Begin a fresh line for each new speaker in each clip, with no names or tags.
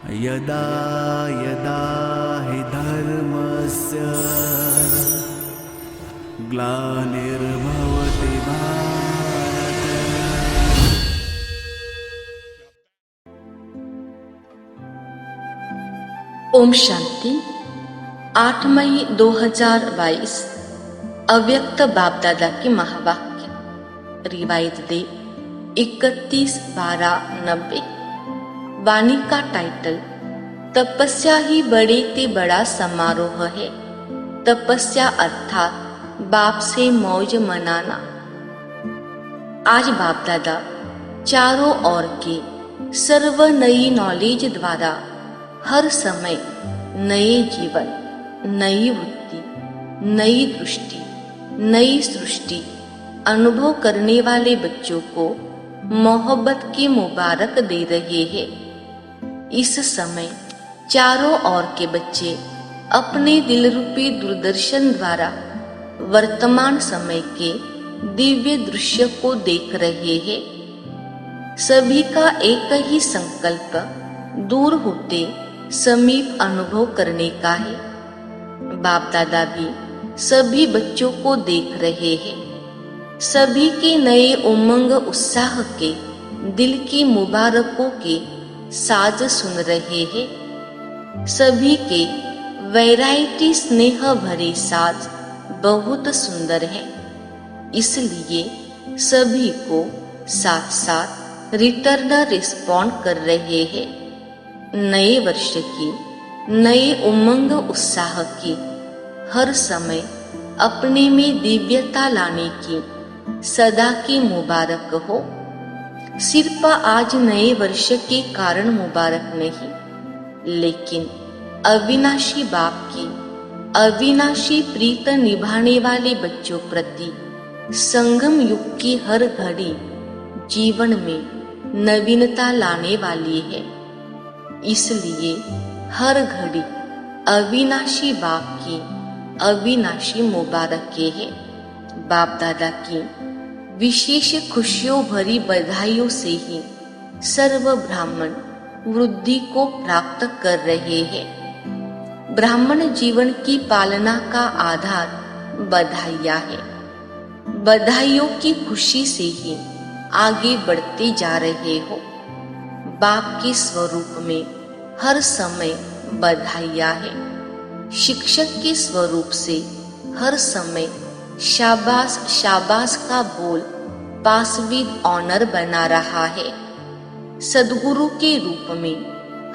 यदा यदा हि धर्मस्य ग्लानिर्भवति भारत।
ओम शांति। 8 मई 2022 अव्यक्त बाप दादा की महावाक्य रिवायत दे 31/12/90। वाणी का टाइटल तपस्या ही बड़े ते बड़ा समारोह है। तपस्या अर्थात बाप से मौज मनाना। आज बाप दादा चारों ओर के सर्व नई नॉलेज द्वारा हर समय नए जीवन, नई वृत्ति, नई दृष्टि, नई सृष्टि अनुभव करने वाले बच्चों को मोहब्बत की मुबारक दे रहे हैं। इस समय चारों ओर के बच्चे अपने दिल रूपी दूरदर्शन द्वारा वर्तमान समय के दिव्य दृश्य को देख रहे हैं। सभी का एक ही संकल्प दूर होते समीप अनुभव करने का है। बाप दादा भी सभी बच्चों को देख रहे हैं। सभी के नए उमंग उत्साह के दिल की मुबारकों के साज सुन रहे हैं। सभी के वैरायटी स्नेह भरे साज बहुत सुंदर है, इसलिए सभी को साथ साथ रिटर्न रिस्पॉन्ड कर रहे हैं। नए वर्ष की नए उमंग उत्साह की हर समय अपने में दिव्यता लाने की सदा की मुबारक हो। सिर्फ आज नए वर्ष के कारण मुबारक नहीं, लेकिन अविनाशी बाप की अविनाशी प्रीत निभाने वाले बच्चों प्रति संगम युग की हर घड़ी जीवन में नवीनता लाने वाली है। इसलिए हर घड़ी अविनाशी बाप की अविनाशी मुबारकें है। बाप दादा की विशेष खुशियों भरी बधाइयों से ही सर्व ब्राह्मण वृद्धि को प्राप्त कर रहे हैं। ब्राह्मण जीवन की पालना का आधार बधाइयाँ है। बधाइयों की खुशी से ही आगे बढ़ते जा रहे हो। बाप के स्वरूप में हर समय बधाइयाँ है। शिक्षक के स्वरूप से हर समय शाबाश शाबाश का बोल पास विद ऑनर बना रहा है। सद्गुरु के रूप में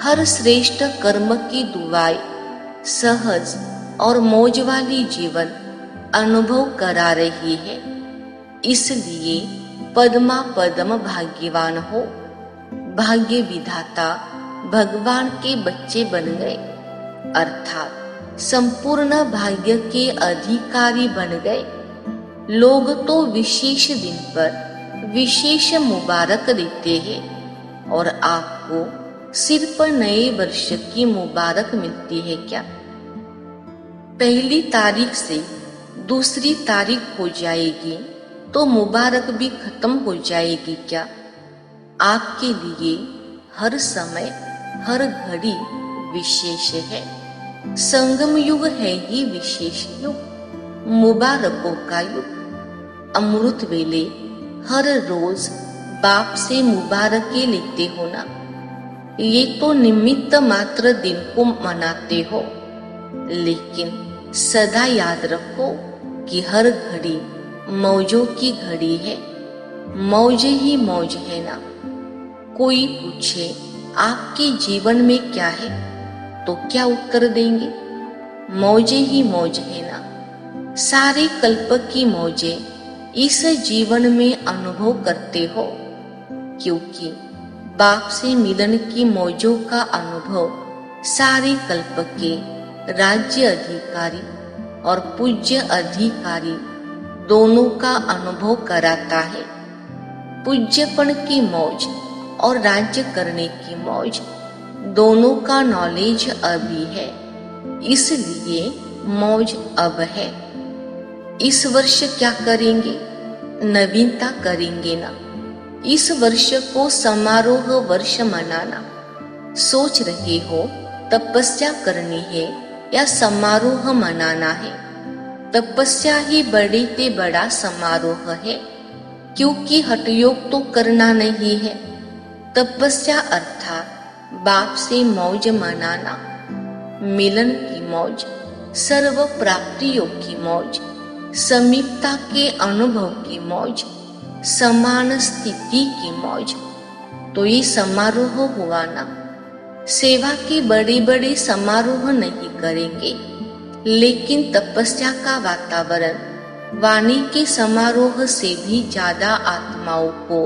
हर श्रेष्ठ कर्म की दुआएं सहज और मौज वाली जीवन अनुभव करा रही है। इसलिए पद्मा पद्म भाग्यवान हो। भाग्य विधाता भगवान के बच्चे बन गए, अर्थात संपूर्ण भाग्य के अधिकारी बन गए। लोग तो विशेष दिन पर विशेष मुबारक देते हैं और आपको सिर्फ नए वर्ष की मुबारक मिलती है क्या? पहली तारीख से दूसरी तारीख हो जाएगी तो मुबारक भी खत्म हो जाएगी क्या? आपके लिए हर समय हर घड़ी विशेष है। संगम युग है ही विशेष युग, मुबारकों का युग। अमृत वेले हर रोज बाप से मुबारकें लेते हो ना। ये तो निमित्त मात्र दिन को मनाते हो, लेकिन सदा याद रखो कि हर घड़ी मौजों की घड़ी है। मौज ही मौज है ना। कोई पूछे आपके जीवन में क्या है तो क्या उत्तर देंगे? मौजे ही मौज है ना। सारे कल्प की मौजे इस जीवन में अनुभव करते हो, क्योंकि बाप से मिलन की मौजों का अनुभव सारे कल्प के राज्य अधिकारी और पूज्य अधिकारी दोनों का अनुभव कराता है। पूज्यपन की मौज और राज्य करने की मौज दोनों का नॉलेज अभी है, इसलिए मौज अब है। इस वर्ष क्या करेंगे? नवीनता करेंगे ना। इस वर्ष को समारोह वर्ष मनाना, सोच रहे हो तपस्या करनी है या समारोह मनाना है। तपस्या ही बड़े ते बड़ा समारोह है, क्योंकि हठयोग तो करना नहीं है। तपस्या अर्थात बाप से मौज मनाना, मिलन की मौज, सर्व प्राप्तियों की मौज, समीपता के अनुभव की मौज, समान स्थिति की मौज। तो ये समारोह हुआ ना। सेवा के बड़े बड़े समारोह नहीं करेंगे, लेकिन तपस्या का वातावरण वाणी के समारोह से भी ज्यादा आत्माओं को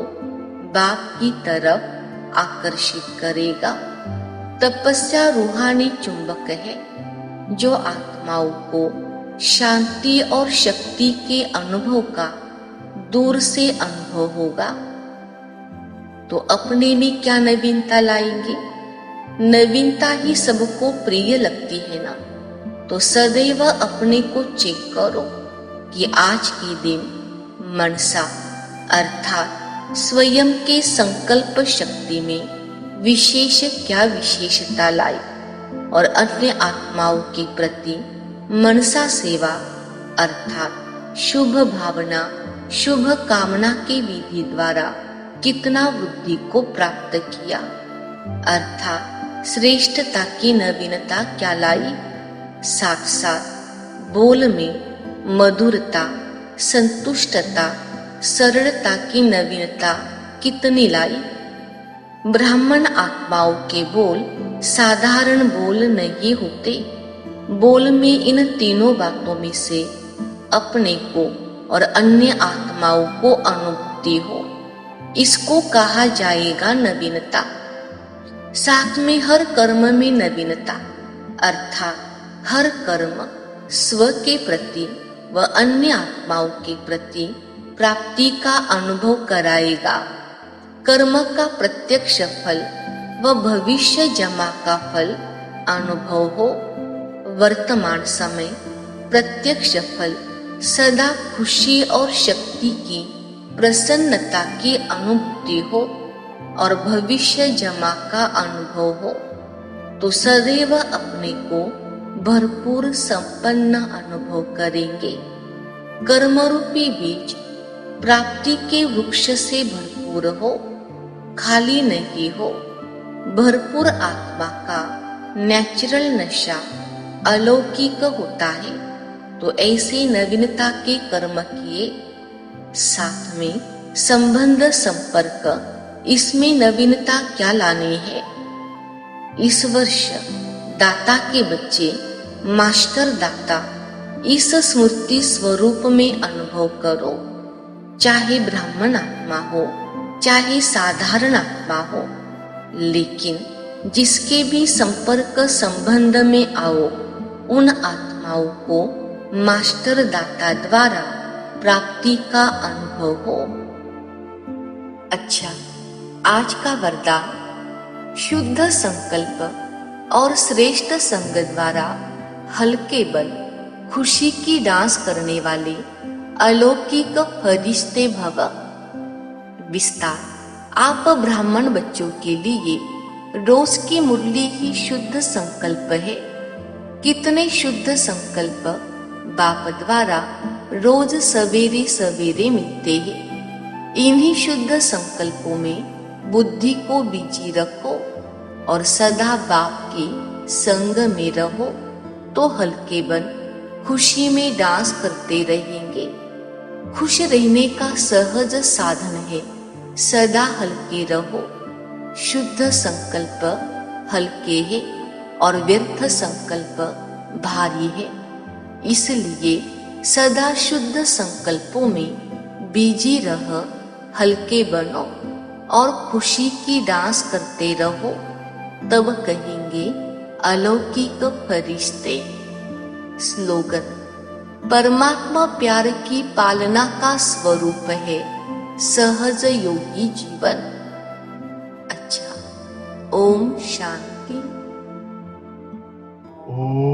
बाप की तरफ आकर्षित करेगा। तपस्या रूहानी चुंबक है, जो आत्माओं को शांति और शक्ति के अनुभव का दूर से अनुभव होगा। तो अपने में क्या नवीनता लाएंगे? नवीनता ही सबको प्रिय लगती है ना। तो सदैव अपने को चेक करो कि आज के दिन मनसा अर्थात स्वयं के संकल्प शक्ति में विशेष क्या विशेषता लाई, और अन्य आत्माओं के प्रति मनसा सेवा अर्थात शुभ भावना, शुभ कामना के विधि द्वारा कितना वृद्धि को प्राप्त किया, अर्थात श्रेष्ठता की नवीनता क्या लाई। साथ साथ बोल में मधुरता, संतुष्टता, सरलता की नवीनता कितनी लाई। ब्राह्मण आत्माओं के बोल साधारण बोल नहीं होते। बोल में इन तीनों बातों में से अपने को और अन्य आत्माओं को अनुभूति हो, इसको कहा जाएगा नवीनता। साथ में हर कर्म में नवीनता अर्थात हर कर्म स्व के प्रति व अन्य आत्माओं के प्रति प्राप्ति का अनुभव कराएगा। कर्म का प्रत्यक्ष फल व भविष्य जमा का फल अनुभव हो। वर्तमान समय प्रत्यक्ष फल सदा खुशी और शक्ति की प्रसन्नता की अनुभूति हो और भविष्य जमा का अनुभव हो। तो सदैव अपने को भरपूर संपन्न अनुभव करेंगे। कर्मरूपी बीज प्राप्ति के वृक्ष से भरपूर हो, खाली नहीं हो। भरपूर आत्मा का नेचुरल नशा अलौकिक होता है। तो ऐसे नवीनता के कर्म किए, साथ में संबंध संपर्क, इसमें नवीनता क्या लानी है। इस वर्ष दाता के बच्चे मास्टर दाता इस स्मृति स्वरूप में अनुभव करो। चाहे ब्राह्मण आत्मा हो, चाहे साधारण आत्मा हो, लेकिन जिसके भी संपर्क संबंध में आओ, उन आत्माओं को मास्टर दाता द्वारा प्राप्ति का अनुभव हो। अच्छा, आज का वरदान शुद्ध संकल्प और श्रेष्ठ संग द्वारा हल्के बल खुशी की डांस करने वाले अलौकिक फरिश्ते भव। विस्तार, आप ब्राह्मण बच्चों के लिए रोज की मुरली ही शुद्ध संकल्प है। कितने शुद्ध संकल्प बाप द्वारा रोज सवेरे सवेरे मिलते हैं। इन्हीं शुद्ध संकल्पों में बुद्धि को बिजी रखो और सदा बाप के संग में रहो, तो हल्के बन खुशी में डांस करते रहेंगे। खुश रहने का सहज साधन है सदा हल्के रहो। शुद्ध संकल्प हल्के है और व्यर्थ संकल्प भारी है, इसलिए सदा शुद्ध संकल्पों में बिजी रह हल्के बनो और खुशी की डांस करते रहो, तब कहेंगे अलौकिक फरिश्ते। स्लोगन, परमात्मा प्यार की पालना का स्वरूप है सहज योगी जीवन। अच्छा, ओम शांति।
ओम